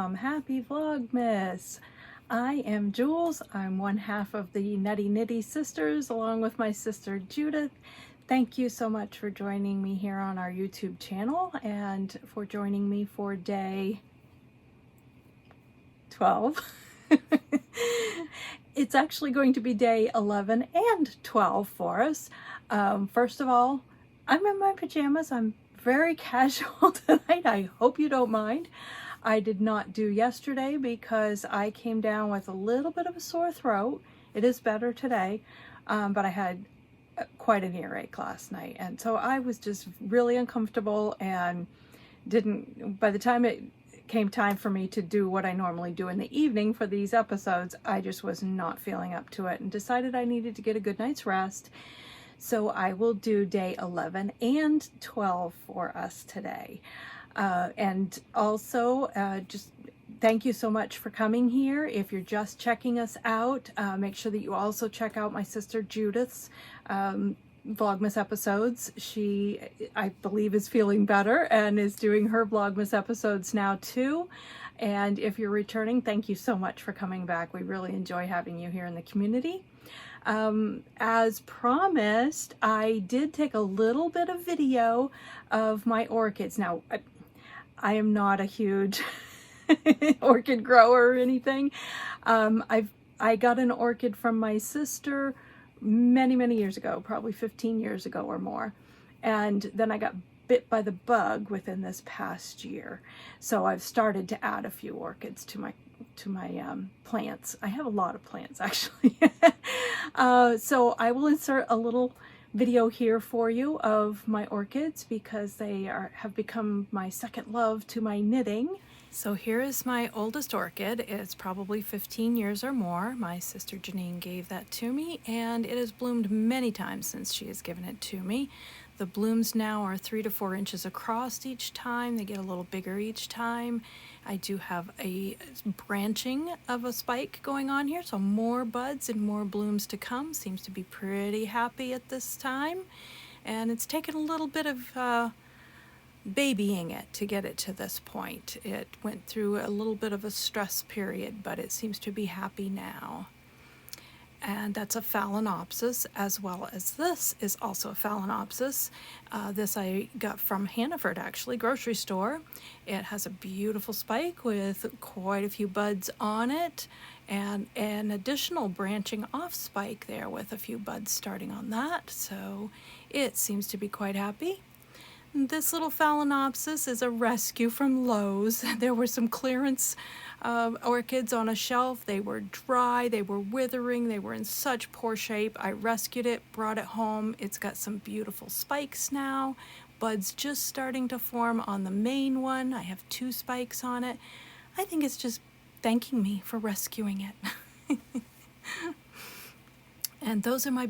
welcome. Happy Vlogmas. I am Jules. I'm one half of the Nutty Nitty sisters along with my sister Judith. Thank you so much for joining me here on our YouTube channel and for joining me for day 12. It's actually going to be day 11 and 12 for us. First of all, I'm in my pajamas. I'm very casual tonight. I hope you don't mind. I did not do yesterday because I came down with a little bit of a sore throat. It is better today, but I had quite an earache last night, and so I was just really uncomfortable and didn't, by the time it came time for me to do what I normally do in the evening for these episodes, I just was not feeling up to it and decided I needed to get a good night's rest. So I will do day 11 and 12 for us today. And also, just thank you so much for coming here. If you're just checking us out, make sure that you also check out my sister Judith's Vlogmas episodes. She, I believe, is feeling better and is doing her Vlogmas episodes now too. And if you're returning, thank you so much for coming back. We really enjoy having you here in the community. As promised, I did take a little bit of video of my orchids. Now, I am not a huge orchid grower or anything. I got an orchid from my sister many years ago, probably 15 years ago or more. And then I got bit by the bug within this past year. So I've started to add a few orchids to my plants. I have a lot of plants actually. So I will insert a little video here for you of my orchids because they have become my second love to my knitting. So here is my oldest orchid. It's probably 15 years or more. My sister Janine gave that to me, and it has bloomed many times since she has given it to me. The blooms now are 3 to 4 inches across each time. They get a little bigger each time. I do have a branching of a spike going on here, so more buds and more blooms to come. Seems to be pretty happy at this time. And it's taken a little bit of babying it to get it to this point. It went through a little bit of a stress period, but it seems to be happy now. And that's a Phalaenopsis, as well as this is also a Phalaenopsis. This I got from Hannaford, actually, grocery store. It has a beautiful spike with quite a few buds on it, and an additional branching off spike there with a few buds starting on that. So it seems to be quite happy. This little Phalaenopsis is a rescue from Lowe's. There were some clearance orchids on a shelf. They were dry, they were withering, they were in such poor shape. I rescued it, brought it home. It's got some beautiful spikes now. Buds just starting to form on the main one. I have 2 spikes on it. I think it's just thanking me for rescuing it. And those are my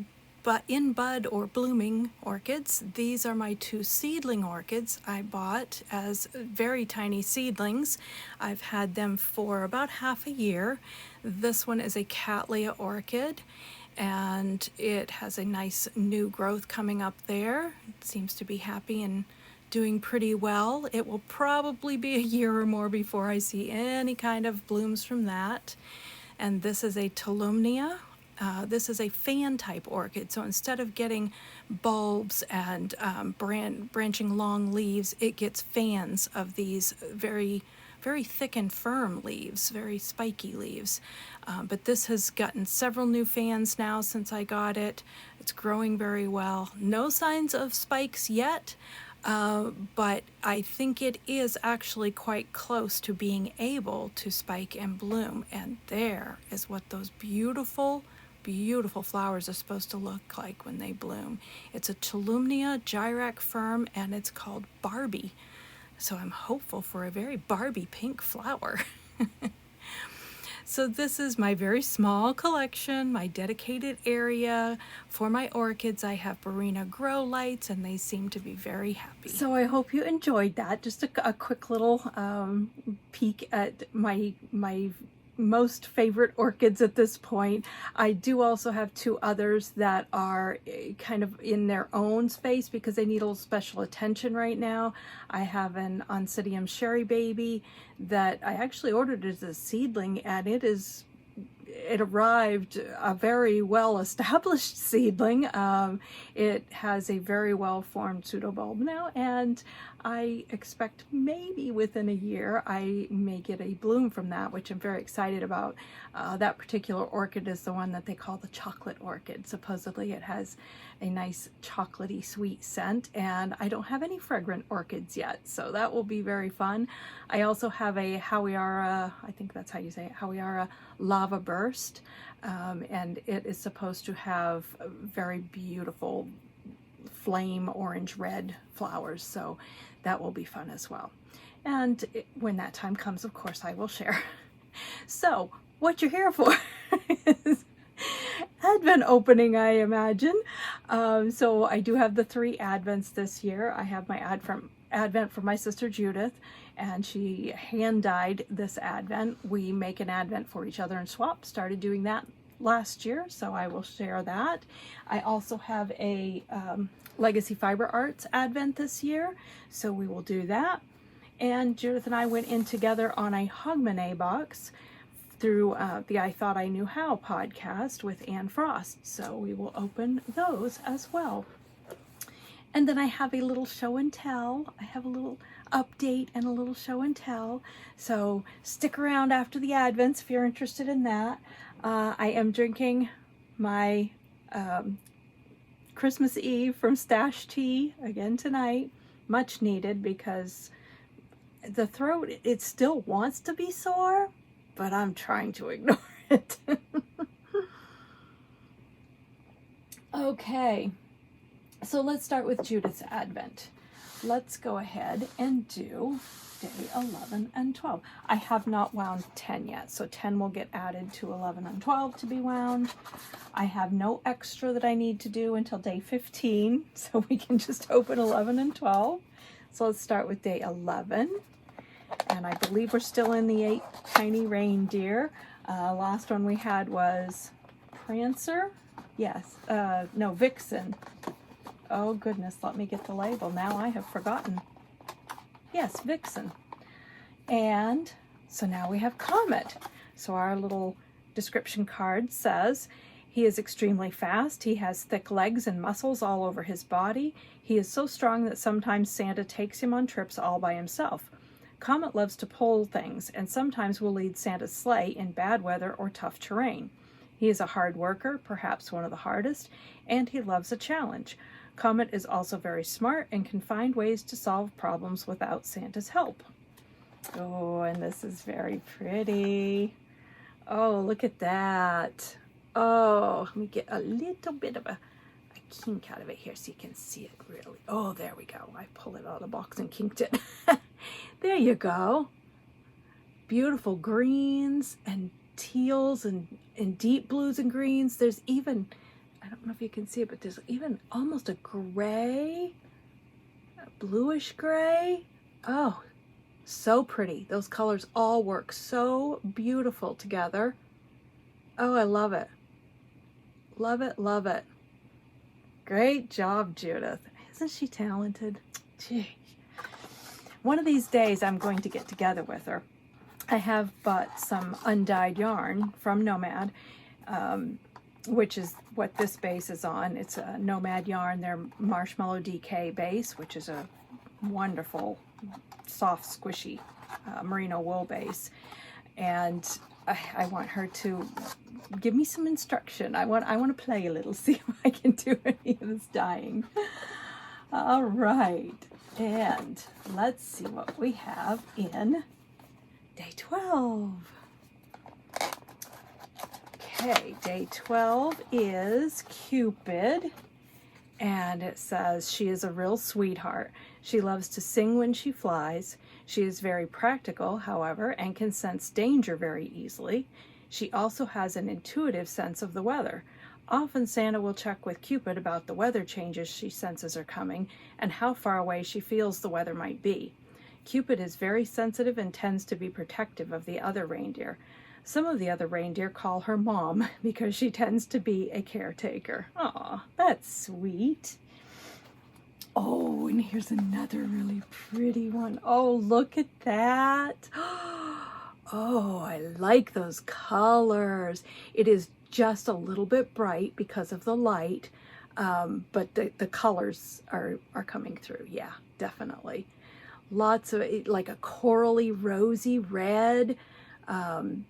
in bud or blooming orchids. These are my 2 seedling orchids I bought as very tiny seedlings. I've had them for about half a year. This one is a Cattleya orchid, and it has a nice new growth coming up there. It seems to be happy and doing pretty well. It will probably be a year or more before I see any kind of blooms from that. And this is a Tolumnia. This is a fan type orchid, so instead of getting bulbs and branching long leaves, it gets fans of these very thick and firm leaves, very spiky leaves. But this has gotten several new fans now since I got it. It's growing very well. No signs of spikes yet, but I think it is actually quite close to being able to spike and bloom. And there is what those beautiful flowers are supposed to look like when they bloom. It's a Tolumnia Gyrac Firm, and it's called Barbie. So I'm hopeful for a very Barbie pink flower. So this is my very small collection, my dedicated area for my orchids. I have Barina grow lights, and they seem to be very happy. So I hope you enjoyed that. Just a quick little peek at my most favorite orchids at this point. I do also have two others that are kind of in their own space because they need a little special attention right now. I have an Oncidium Sherry Baby that I actually ordered as a seedling, and it arrived a very well established seedling. It has a very well formed pseudobulb now, and I expect maybe within a year I may get a bloom from that, which I'm very excited about. That particular orchid is the one that they call the chocolate orchid. Supposedly it has a nice chocolatey sweet scent, and I don't have any fragrant orchids yet, so that will be very fun. I also have a Hawiara, I think that's how you say it, Hawiara Lava Burst, and it is supposed to have very beautiful flame orange red flowers, so that will be fun as well. And when that time comes, of course, I will share. So what you're here for is Advent opening, I imagine. So I do have the 3 Advents this year. I have my Advent from my sister Judith, and she hand dyed this Advent. We make an Advent for each other and swap. Started doing that last year, so I will share that. I also have a Legacy Fiber Artz Advent this year, so we will do that. And Judith and I went in together on a Hogmanay Box through the I Thought I Knew How podcast with Anne Frost, so we will open those as well. And then I have a little show and tell. I have a little update and a little show and tell, so stick around after the Advents if you're interested in that. I am drinking my Christmas Eve from Stash Tea again tonight, much needed, because the throat, it still wants to be sore, but I'm trying to ignore it. Okay, so let's start with Judith's Advent. Let's go ahead and do day 11 and 12. I have not wound 10 yet, so 10 will get added to 11 and 12 to be wound. I have no extra that I need to do until day 15, so we can just open 11 and 12. So let's start with day 11. And I believe we're still in the 8 tiny reindeer. Last one we had was Prancer. Yes, no, Vixen. Oh goodness, let me get the label. Now I have forgotten. Yes, Vixen. And so now we have Comet. So our little description card says, he is extremely fast. He has thick legs and muscles all over his body. He is so strong that sometimes Santa takes him on trips all by himself. Comet loves to pull things and sometimes will lead Santa's sleigh in bad weather or tough terrain. He is a hard worker, perhaps one of the hardest, and he loves a challenge. Comet is also very smart and can find ways to solve problems without Santa's help. Oh, and this is very pretty. Oh, look at that. Oh, let me get a little bit of a kink out of it here so you can see it really. Oh, there we go. I pulled it out of the box and kinked it. There you go. Beautiful greens and teals and deep blues and greens. There's even, I don't know if you can see it, but there's even almost a gray, a bluish gray. Oh, so pretty. Those colors all work so beautiful together. Oh, I love it. Love it, love it. Great job, Judith. Isn't she talented? Gee. One of these days I'm going to get together with her. I have bought some undyed yarn from Nomad, which is what this base is on. It's a Nomad yarn, their Marshmallow DK base, which is a wonderful, soft, squishy merino wool base. And I want her to give me some instruction. I want to play a little, see if I can do any of this dyeing. All right, and let's see what we have in day 12. Okay, day 12 is Cupid, and it says she is a real sweetheart. She loves to sing when she flies. She is very practical, however, and can sense danger very easily. She also has an intuitive sense of the weather. Often Santa will check with Cupid about the weather changes she senses are coming and how far away she feels the weather might be. Cupid is very sensitive and tends to be protective of the other reindeer. Some of the other reindeer call her mom because she tends to be a caretaker. Aw, that's sweet. Oh, and here's another really pretty one. Oh, look at that. Oh, I like those colors. It is just a little bit bright because of the light, but the colors are coming through. Yeah, definitely. Lots of, like a corally rosy red.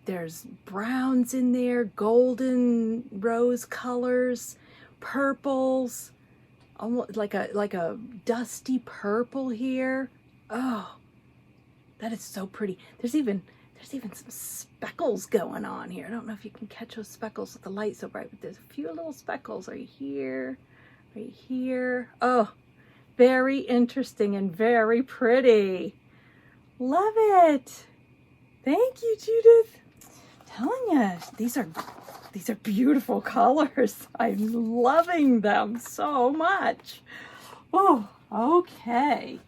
There's browns in there, golden rose colors, purples, almost like a dusty purple here. Oh, that is so pretty. There's even some speckles going on here. I don't know if you can catch those speckles with the light so bright, but there's a few little speckles right here, right here. Oh, very interesting and very pretty. Love it. Thank you, Judith. Telling you, these are beautiful colors. I'm loving them so much. Oh, okay.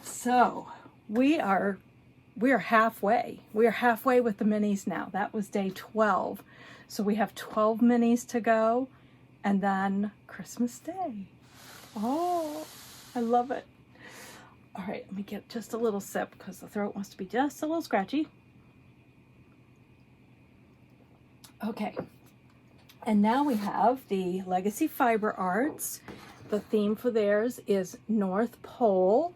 So we are halfway. We are halfway with the minis now. That was day 12. So we have 12 minis to go, and then Christmas Day. Oh, I love it. All right, let me get just a little sip because the throat wants to be just a little scratchy. Okay, and now we have the Legacy Fiber Artz. The theme for theirs is North Pole.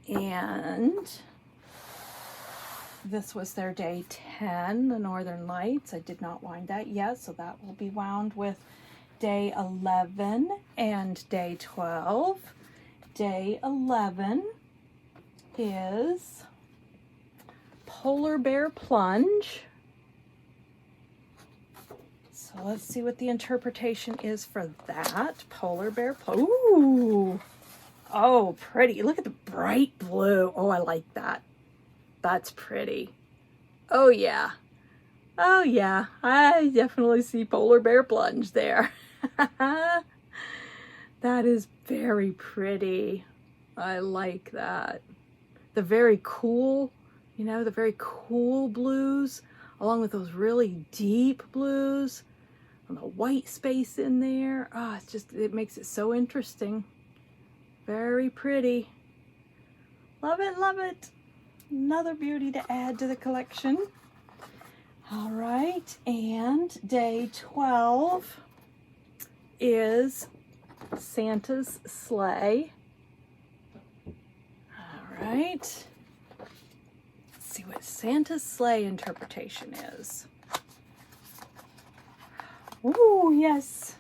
And this was their day 10, the Northern Lights. I did not wind that yet, so that will be wound with day 11 and day 12. Day 11 is Polar Bear Plunge. So let's see what the interpretation is for that. Polar Bear Plunge. Ooh! Oh, pretty. Look at the bright blue. Oh, I like that. That's pretty. Oh, yeah. Oh, yeah. I definitely see Polar Bear Plunge there. That is very pretty. I like that. The very cool, the very cool blues, along with those really deep blues, and the white space in there. Oh, it makes it so interesting. Very pretty. Love it, love it. Another beauty to add to the collection. All right, and day 12 is Santa's Sleigh. All right. Let's see what Santa's Sleigh interpretation is. Ooh, yes.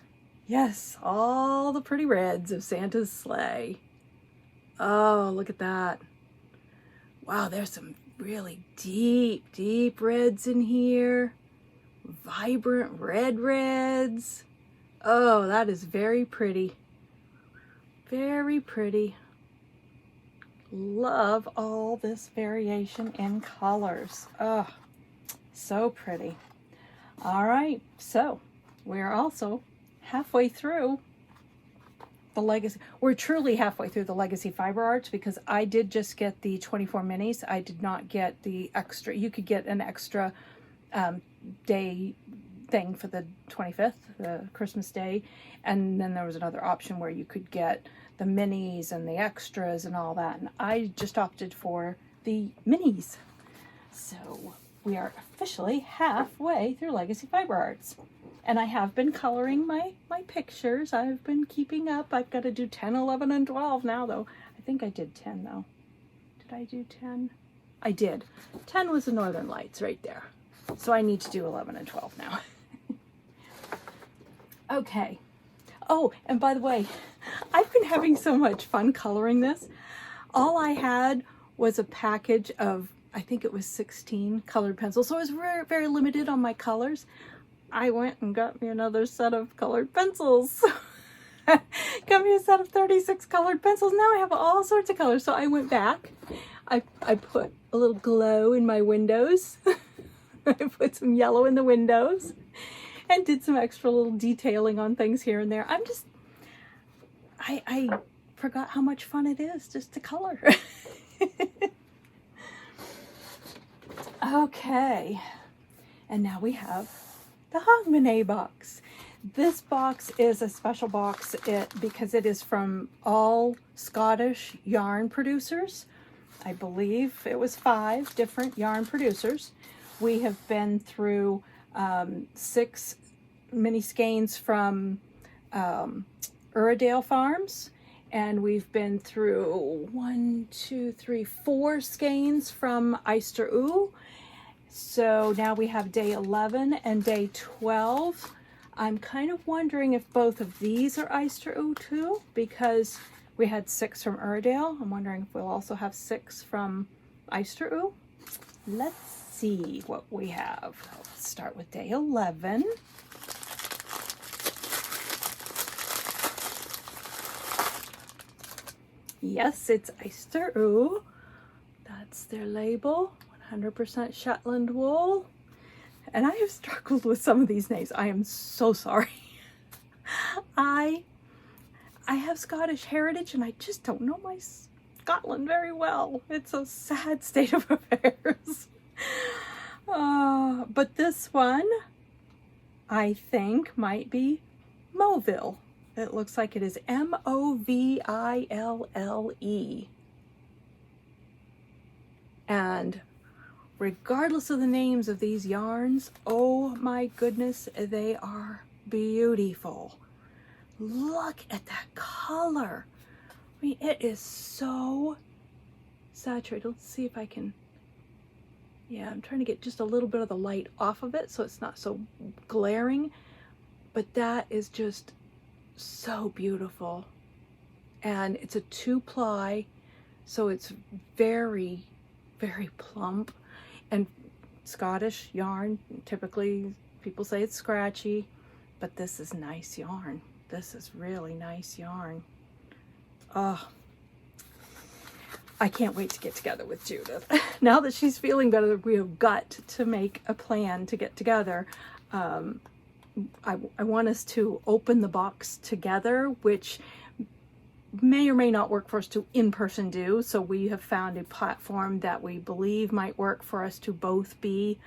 Yes, all the pretty reds of Santa's sleigh. Oh, look at that. Wow, there's some really deep, deep reds in here. Vibrant red reds. Oh, that is very pretty. Very pretty. Love all this variation in colors. Oh, so pretty. All right, so we're also halfway through the Legacy. We're truly halfway through the Legacy Fiber Artz because I did just get the 24 minis. I did not get the extra. You could get an extra day thing for the 25th, the Christmas Day, and then there was another option where you could get the minis and the extras and all that, and I just opted for the minis. So we are officially halfway through Legacy Fiber Artz. And I have been coloring my pictures. I've been keeping up. I've got to do 10, 11, and 12 now, though. I think I did 10, though. Did I do 10? I did. 10 was the Northern Lights right there. So I need to do 11 and 12 now. Okay. Oh, and by the way, I've been having so much fun coloring this. All I had was a package of, I think it was 16 colored pencils. So I was very, very limited on my colors. I went and got me another set of colored pencils. Got me a set of 36 colored pencils. Now I have all sorts of colors. So I went back. I put a little glow in my windows. I put some yellow in the windows and did some extra little detailing on things here and there. I forgot how much fun it is just to color. Okay, and now we have the Hogmanay Box. This box is a special box because it is from all Scottish yarn producers. I believe it was 5 different yarn producers. We have been through 6 mini skeins from Uredale Farms, and we've been through 4 skeins from Eister Ooh. So now we have day 11 and day 12. I'm kind of wondering if both of these are Eister Ooh too, because we had 6 from Uredale. I'm wondering if we'll also have 6 from Eister Ooh. Let's see what we have. Let's start with day 11. Yes, it's Eister Ooh. That's their label. 100% Shetland wool. And I have struggled with some of these names. I am so sorry. I have Scottish heritage and I just don't know my Scotland very well. It's a sad state of affairs. But this one, I think, might be Moville. It looks like it is M-O-V-I-L-L-E. And regardless of the names of these yarns, oh my goodness, they are beautiful. Look at that color. I mean, it is so saturated. Let's see if I can, yeah, I'm trying to get just a little bit of the light off of it so it's not so glaring, but that is just so beautiful. And it's a 2-ply, so it's very, very plump. And Scottish yarn, typically people say it's scratchy, but this is nice yarn. This is really nice yarn. Oh, I can't wait to get together with Judith. Now that she's feeling better, we have got to make a plan to get together. I want us to open the box together, which may or may not work for us to in person do. So we have found a platform that we believe might work for us to both be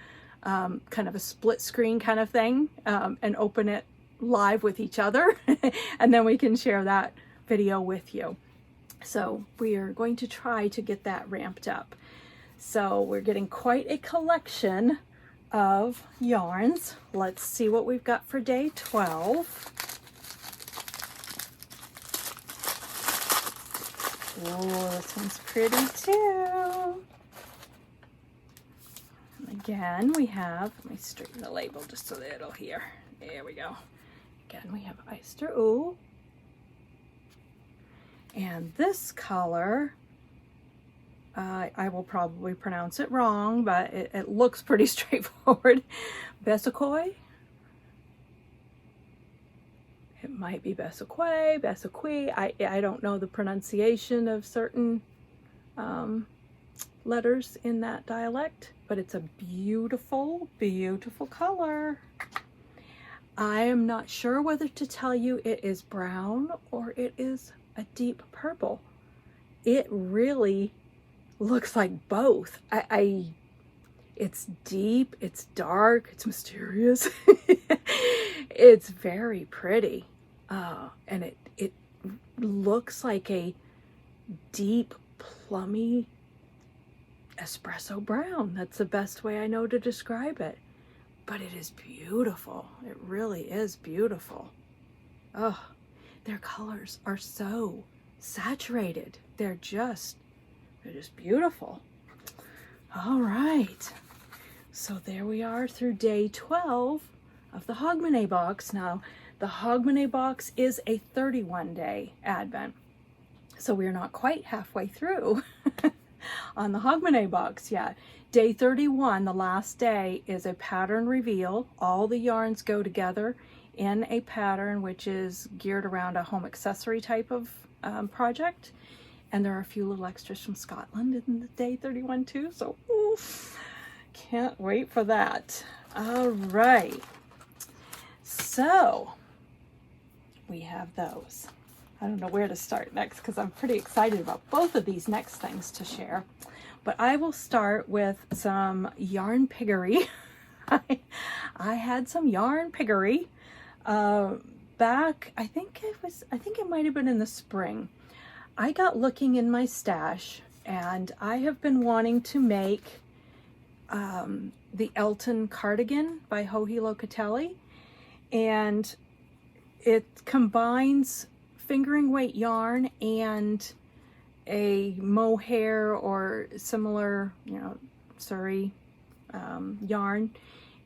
kind of a split screen kind of thing, and open it live with each other. And then we can share that video with you. So we are going to try to get that ramped up. So we're getting quite a collection of yarns. Let's see what we've got for day 12. Oh, this one's pretty too. Again, we have, let me straighten the label just a little here. There we go. Again, we have Eister Ooh. And this color, I will probably pronounce it wrong, but it looks pretty straightforward. Bessecoy. It might be Bessecoy, Bessequi. I don't know the pronunciation of certain letters in that dialect, but it's a beautiful, beautiful color. I am not sure whether to tell you it is brown or it is a deep purple. It really looks like both. It's deep, it's dark, it's mysterious. It's very pretty. And it looks like a deep, plummy espresso brown. That's the best way I know to describe it. But it is beautiful. It really is beautiful. Oh, their colors are so saturated. They're just beautiful. All right. So there we are through day 12 of the Hogmanay Box. Now, the Hogmanay Box is a 31-day Advent. So we're not quite halfway through on the Hogmanay Box yet. Day 31, the last day, is a pattern reveal. All the yarns go together in a pattern which is geared around a home accessory type of project. And there are a few little extras from Scotland in the day 31 too. So, can't wait for that. All right. So, we have those. I don't know where to start next because I'm pretty excited about both of these next things to share. But I will start with some yarn piggery. I had some yarn piggery back, I think it might have been in the spring. I got looking in my stash, and I have been wanting to make the Elton cardigan by Joji Locatelli, and it combines fingering weight yarn and a mohair or similar, Surrey yarn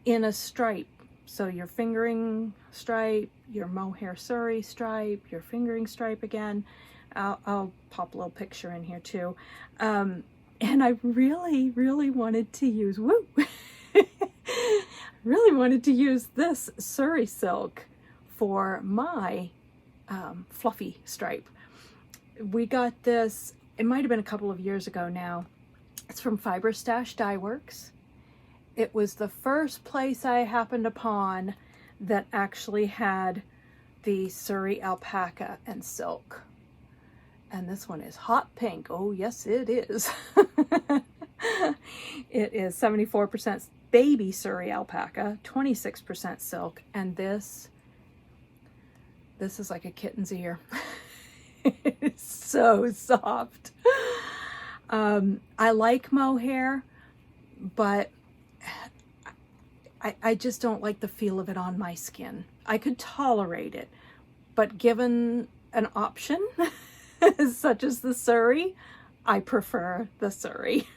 in a stripe. So your fingering stripe, your mohair Surrey stripe, your fingering stripe again. I'll pop a little picture in here too. And I really wanted to use, really wanted to use this Surrey silk for my fluffy stripe. We got this, it might have been a couple of years ago now. It's from Fiber Stash Dye Works. It was the first place I happened upon that actually had the Surrey alpaca and silk. And this one is hot pink. Oh, yes, it is. It is 74% baby Surrey alpaca, 26% silk, and this is like a kitten's ear. It's so soft. I like mohair, but I just don't like the feel of it on my skin. I could tolerate it, but given an option such as the Surrey, I prefer the Surrey.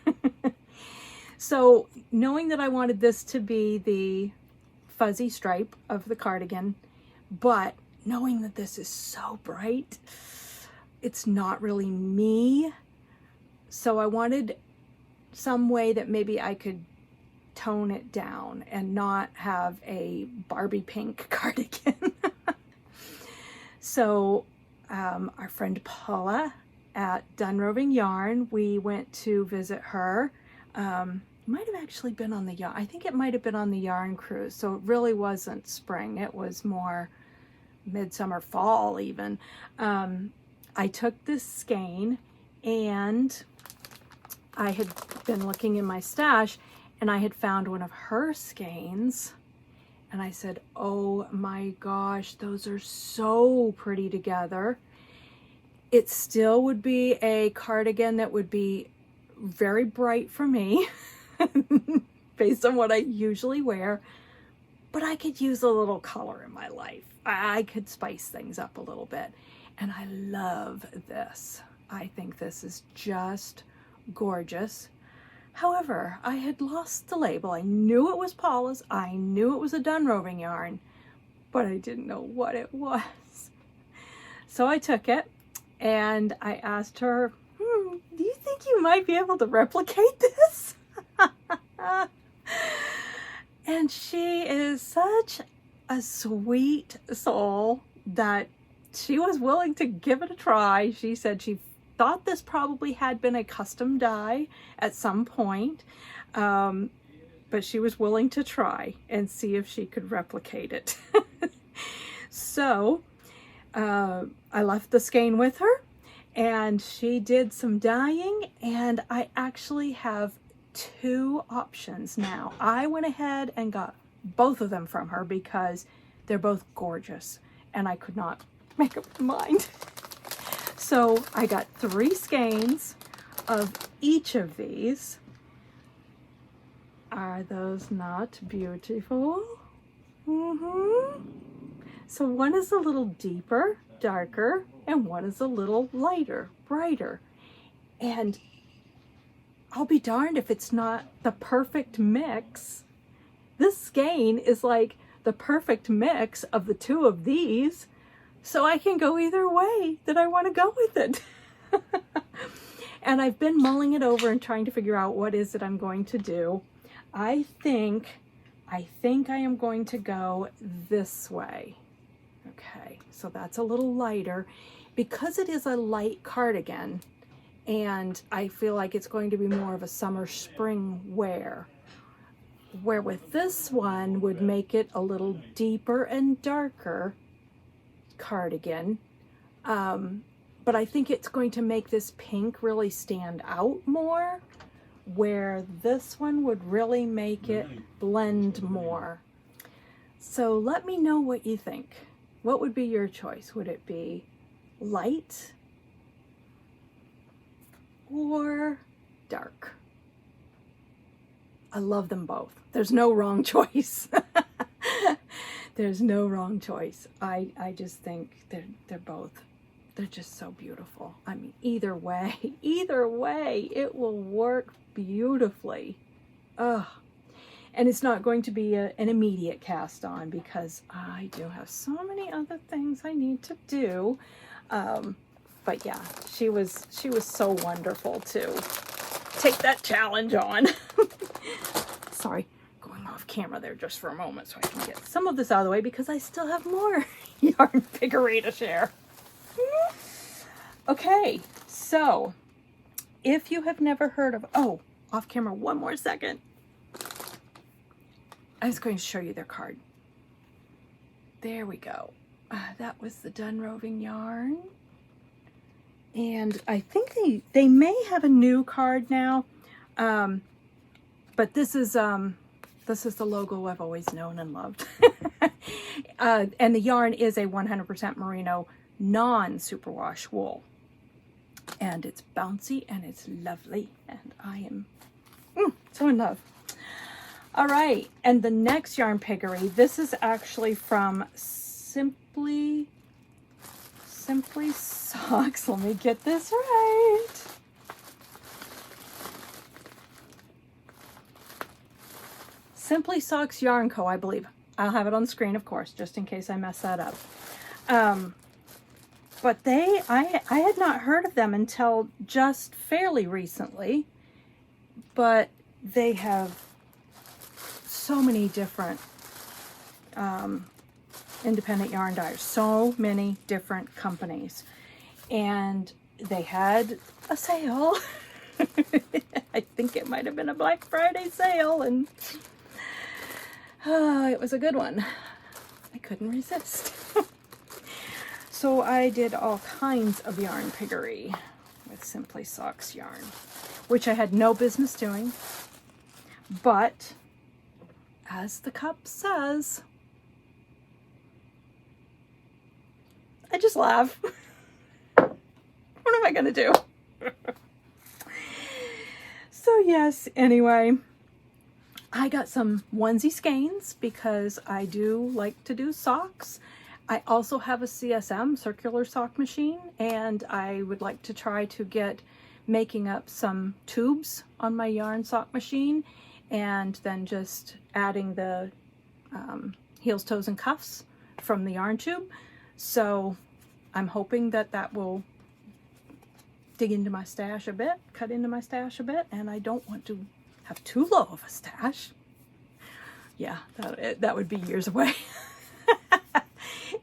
So knowing that I wanted this to be the fuzzy stripe of the cardigan, but knowing that this is so bright, it's not really me. So I wanted some way that maybe I could tone it down and not have a Barbie pink cardigan. So our friend Paula at Done Roving Yarn, we went to visit her. Might have actually been on the yarn. I think it might have been on the yarn cruise. So it really wasn't spring. It was more midsummer, fall even. I took this skein, and I had been looking in my stash, and I had found one of her skeins, and I said, oh my gosh, those are so pretty together. It still would be a cardigan that would be very bright for me based on what I usually wear, but I could use a little color in my life. I could spice things up a little bit, and I love this. I think this is just gorgeous. However, I had lost the label. I knew it was Paula's. I knew it was a Done Roving yarn, but I didn't know what it was. So I took it, and I asked her, do you think you might be able to replicate this? And she is such a sweet soul that she was willing to give it a try. She said she thought this probably had been a custom dye at some point, but she was willing to try and see if she could replicate it. So I left the skein with her, and she did some dyeing, and I actually have two options now. I went ahead and got both of them from her because they're both gorgeous, and I could not make up my mind. So I got 3 skeins of each of these. Are those not beautiful? So one is a little deeper, darker, and one is a little lighter, brighter. And I'll be darned if it's not the perfect mix. This skein is like the perfect mix of the 2 of these, so I can go either way that I want to go with it. And I've been mulling it over and trying to figure out what is it I'm going to do. I think I am going to go this way. Okay, so that's a little lighter. Because it is a light cardigan, and I feel like it's going to be more of a summer spring wear, where with this one would make it a little deeper and darker cardigan, but I think it's going to make this pink really stand out more where this one would really make it blend more. So let me know what you think. What would be your choice? Would it be light or dark? I love them both. There's no wrong choice. There's no wrong choice. I just think they're just so beautiful. I mean, either way, it will work beautifully. Ugh. And it's not going to be an immediate cast on because I do have so many other things I need to do. But yeah, she was so wonderful to take that challenge on. Sorry, going off camera there just for a moment so I can get some of this out of the way because I still have more yarn piggery to share. Okay, so if you have never heard of, oh, off camera, one more second. I was going to show you their card. There we go. That was the Done Roving yarn. And I think they may have a new card now. But this is the logo I've always known and loved. And the yarn is a 100% merino non-superwash wool. And it's bouncy and it's lovely. And I am so in love. All right, and the next yarn piggery, this is actually from Simply Socks. Let me get this right. Simply Socks Yarn Co., I believe. I'll have it on the screen, of course, just in case I mess that up. But I had not heard of them until just fairly recently, but they have so many different independent yarn dyers, so many different companies, and they had a sale. I think it might have been a Black Friday sale, and it was a good one. I couldn't resist. So I did all kinds of yarn piggery with Simply Socks yarn, which I had no business doing, but as the cup says, I just laugh. What am I gonna do? So yes, anyway, I got some onesie skeins because I do like to do socks. I also have a CSM, circular sock machine, and I would like to try to get making up some tubes on my yarn sock machine, and then just adding the heels, toes, and cuffs from the yarn tube. So I'm hoping that will dig into my stash a bit, cut into my stash a bit, and I don't want to have too low of a stash. Yeah, that would be years away.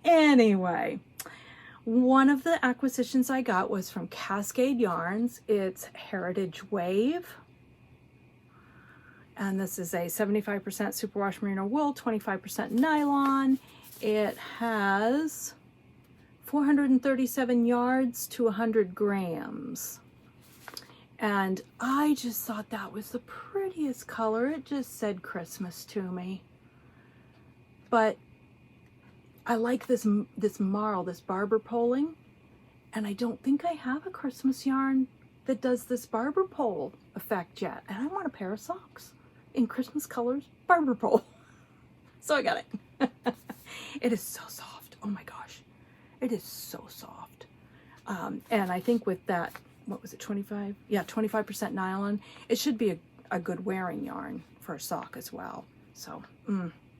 Anyway, one of the acquisitions I got was from Cascade Yarns. It's Heritage Wave. And this is a 75% superwash merino wool, 25% nylon. It has 437 yards to 100 grams. And I just thought that was the prettiest color. It just said Christmas to me. But I like this marl, this barber poling. And I don't think I have a Christmas yarn that does this barber pole effect yet. And I want a pair of socks in Christmas colors, barber pole. So I got it. It is so soft. Oh my gosh. It is so soft. And I think with that, what was it, 25? Yeah, 25% nylon. It should be a good wearing yarn for a sock as well. So,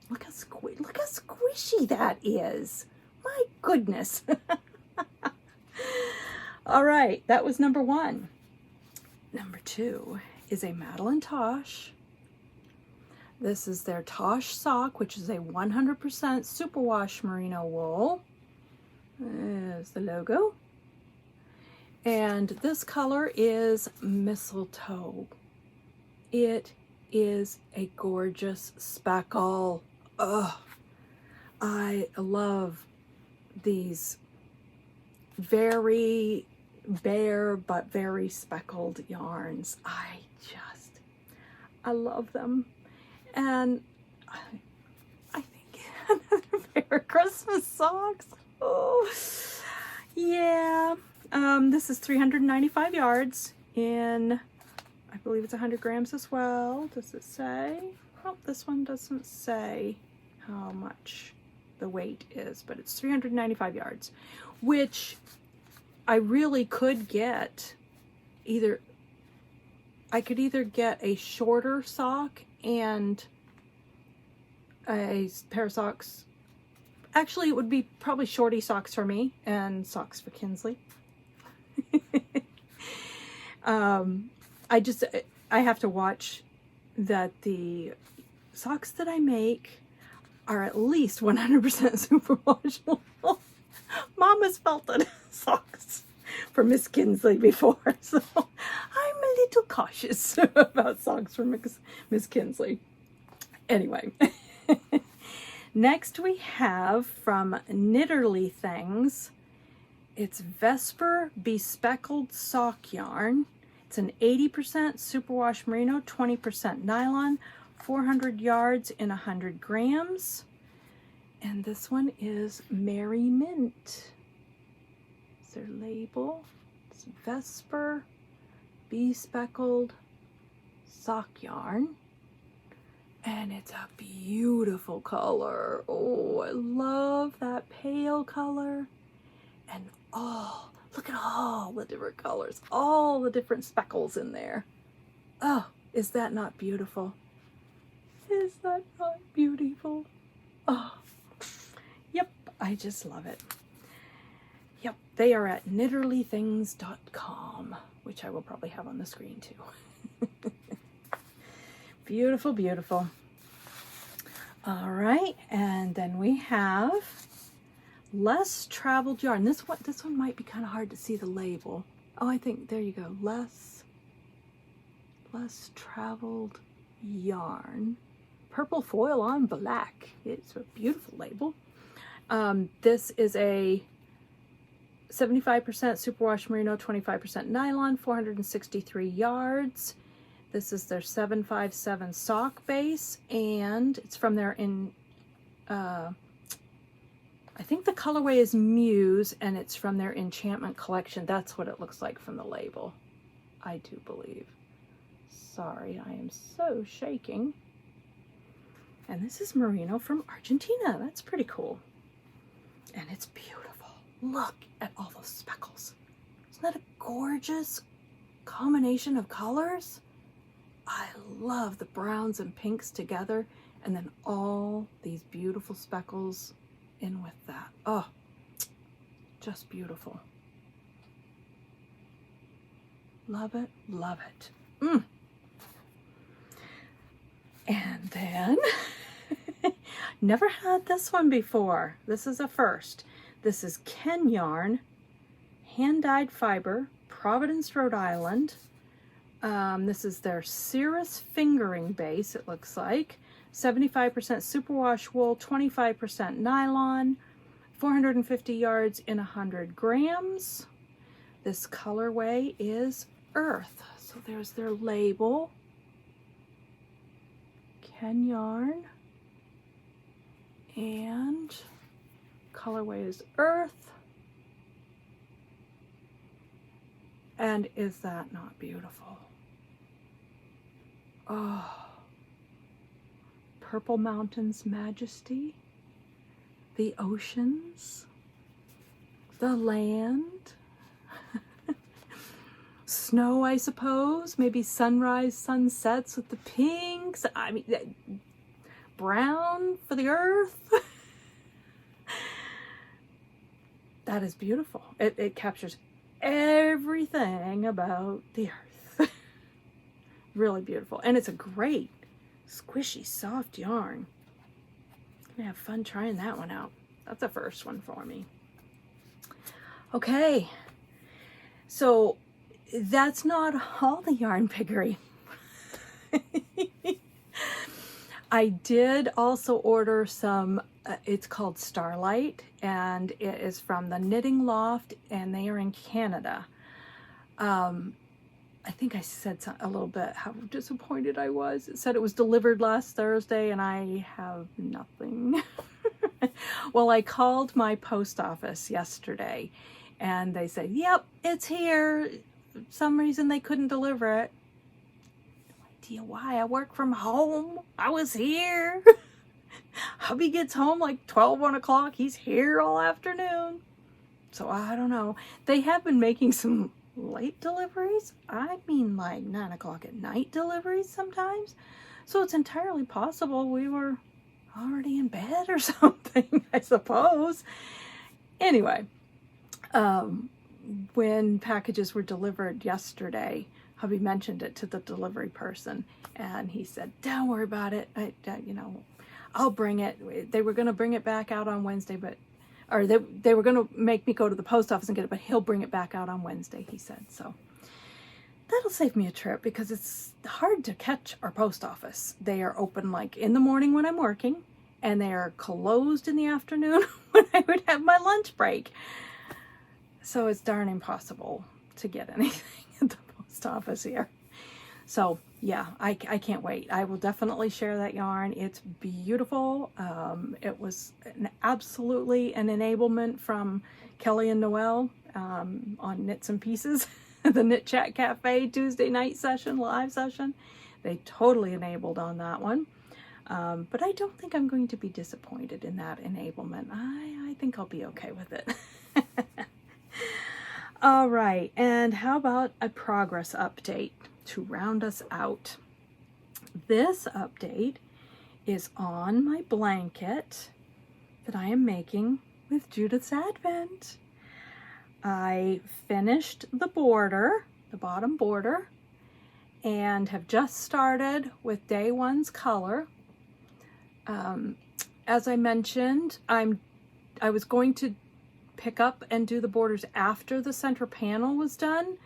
look how squishy that is. My goodness. All right, that was number one. Number two is a Madeline Tosh. This is their Tosh sock, which is a 100% superwash merino wool. There's the logo. And this color is mistletoe. It is a gorgeous speckle. Ugh. I love these very bare but very speckled yarns. I just I love them. And I think another pair of Christmas socks. Oh, yeah. This is 395 yards in, I believe it's 100 grams as well. Does it say? Oh, this one doesn't say how much the weight is, but it's 395 yards, which I really could get either. I could either get a shorter sock and a pair of socks. Actually, it would be probably shorty socks for me and socks for Kinsley. I have to watch that the socks that I make are at least 100% superwashable. Mama's felted socks for Miss Kinsley before, so I'm a little cautious about socks for Miss Kinsley. Anyway, next we have from Knitterly Things. It's Vesper Bespeckled Sock Yarn. It's an 80% superwash merino, 20% nylon, 400 yards in 100 grams. And this one is Merry Mint. It's their label. It's Vesper Bespeckled Sock Yarn. And it's a beautiful color. Oh, I love that pale color. And oh, look at all the different colors, all the different speckles in there. Oh, is that not beautiful? Is that not beautiful? Oh, yep, I just love it. Yep, they are at knitterlythings.com, which I will probably have on the screen too. Beautiful, beautiful. All right, and then we have Less Traveled Yarn. This one might be kind of hard to see the label. Oh, I think, there you go. Less Traveled Yarn. Purple foil on black. It's a beautiful label. This is a 75% superwash merino, 25% nylon, 463 yards. This is their 757 sock base, and it's from their I think the colorway is Muse, and it's from their Enchantment collection. That's what it looks like from the label, I do believe. Sorry, I am so shaking. And this is merino from Argentina. That's pretty cool. And it's beautiful. Look at all those speckles. Isn't that a gorgeous combination of colors? I love the browns and pinks together, and then all these beautiful speckles in with that. Oh, just beautiful. Love it, love it. And then, never had this one before. This is a first. This is Ken Yarn, hand-dyed fiber, Providence, Rhode Island. This is their Cirrus fingering base, it looks like. 75% superwash wool, 25% nylon, 450 yards in 100 grams. This colorway is Earth. So there's their label. Ken Yarn. And colorway is Earth. And is that not beautiful? Oh. Purple Mountains Majesty, the oceans, the land, snow, I suppose, maybe sunrise, sunsets with the pinks, I mean, brown for the earth. That is beautiful. It captures everything about the earth. Really beautiful. And it's a great squishy, soft yarn. I'm gonna have fun trying that one out. That's the first one for me. Okay, so that's not all the yarn piggery. I did also order some, it's called Starlight, and it is from the Knitting Loft, and they are in Canada. I think I said a little bit how disappointed I was. It said it was delivered last Thursday and I have nothing. Well, I called my post office yesterday and they said, yep, it's here. For some reason they couldn't deliver it. No idea why. I work from home. I was here. Hubby gets home like 12, 1 o'clock. He's here all afternoon. So I don't know. They have been making some late deliveries. I mean like 9 o'clock at night deliveries sometimes. So it's entirely possible we were already in bed or something, I suppose. Anyway, when packages were delivered yesterday, hubby mentioned it to the delivery person and he said, don't worry about it. I'll bring it. They were going to bring it back out on Wednesday, or they were going to make me go to the post office and get it, but he'll bring it back out on Wednesday, he said. So that'll save me a trip because it's hard to catch our post office. They are open like in the morning when I'm working and they are closed in the afternoon when I would have my lunch break. So it's darn impossible to get anything at the post office here. So yeah, I can't wait. I will definitely share that yarn. It's beautiful. It was absolutely an enablement from Kelly and Noelle on Knits and Pieces, the Knit Chat Cafe Tuesday night session, live session. They totally enabled on that one. But I don't think I'm going to be disappointed in that enablement. I think I'll be okay with it. All right, and how about a progress update to round us out? This update is on my blanket that I am making with Judith's Advent. I finished the border, the bottom border, and have just started with day one's color. As I mentioned, I was going to pick up and do the borders after the center panel was done,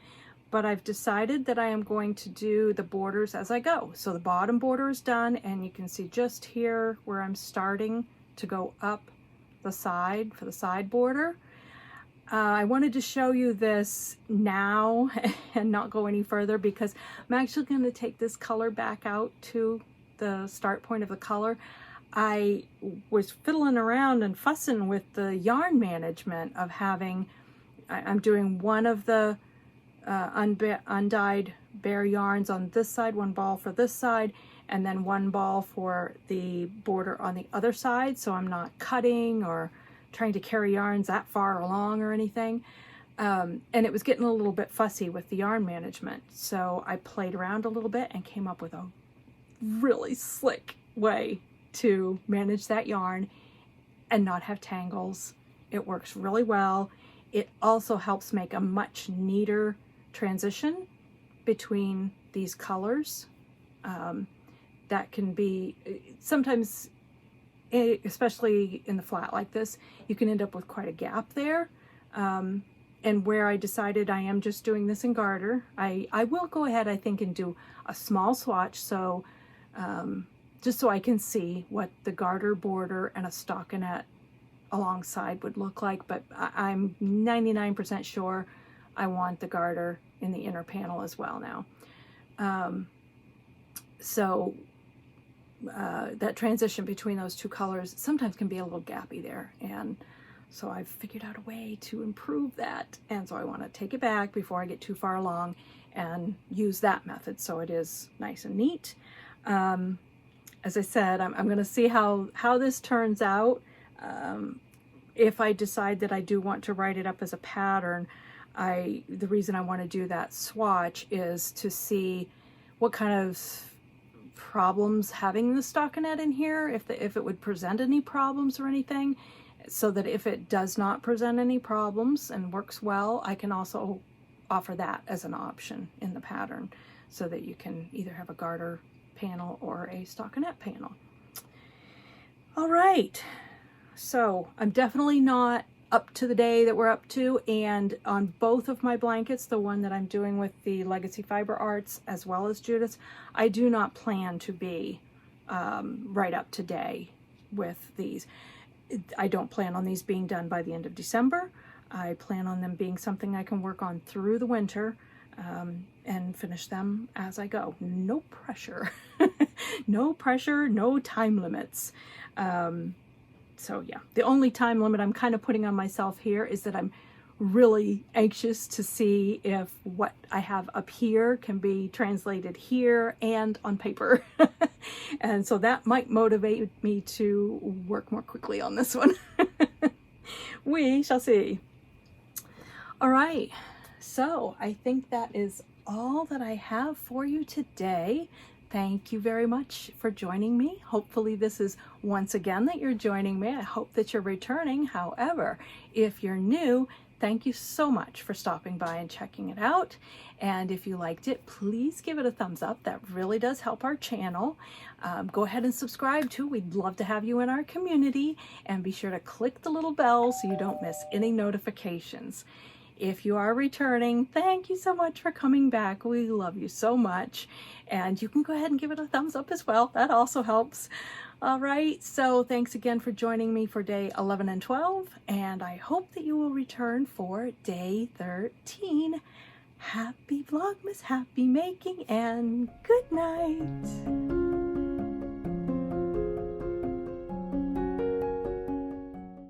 but I've decided that I am going to do the borders as I go. So the bottom border is done, and you can see just here where I'm starting to go up the side for the side border. I wanted to show you this now and not go any further because I'm actually going to take this color back out to the start point of the color. I was fiddling around and fussing with the yarn management of having, I'm doing one of the undyed bare yarns on this side, one ball for this side, and then one ball for the border on the other side, so I'm not cutting or trying to carry yarns that far along or anything. And it was getting a little bit fussy with the yarn management, so I played around a little bit and came up with a really slick way to manage that yarn and not have tangles. It works really well. It also helps make a much neater transition between these colors. That can be sometimes, especially in the flat like this, you can end up with quite a gap there. And where I decided I am just doing this in garter, I will go ahead, I think, and do a small swatch, so just so I can see what the garter border and a stockinette alongside would look like, but I'm 99% sure I want the garter in the inner panel as well now. That transition between those two colors sometimes can be a little gappy there, and so I've figured out a way to improve that, and so I want to take it back before I get too far along and use that method so it is nice and neat. As I said, I'm going to see how this turns out. If I decide that I do want to write it up as a pattern, the reason I want to do that swatch is to see what kind of problems having the stockinette in here, if it would present any problems or anything, so that if it does not present any problems and works well, I can also offer that as an option in the pattern so that you can either have a garter panel or a stockinette panel. All right, so I'm definitely not up to the day that we're up to, and on both of my blankets, the one that I'm doing with the Legacy Fiber Artz as well as Judith's, I do not plan to be right up to day with these. I don't plan on these being done by the end of December. I plan on them being something I can work on through the winter. and finish them as I go. No pressure. No pressure, no time limits. So yeah, the only time limit I'm kind of putting on myself here is that I'm really anxious to see if what I have up here can be translated here and on paper. And so that might motivate me to work more quickly on this one. We shall see. All right, so I think that is all that I have for you today. Thank you very much for joining me. Hopefully this is once again that you're joining me. I hope that you're returning. However, if you're new, thank you so much for stopping by and checking it out. And if you liked it, please give it a thumbs up. That really does help our channel. Go ahead and subscribe too. We'd love to have you in our community. And be sure to click the little bell so you don't miss any notifications. If you are returning, thank you so much for coming back. We love you so much. And you can go ahead and give it a thumbs up as well. That also helps. All right, so thanks again for joining me for day 11 and 12. And I hope that you will return for day 13. Happy Vlogmas, happy making, and good night.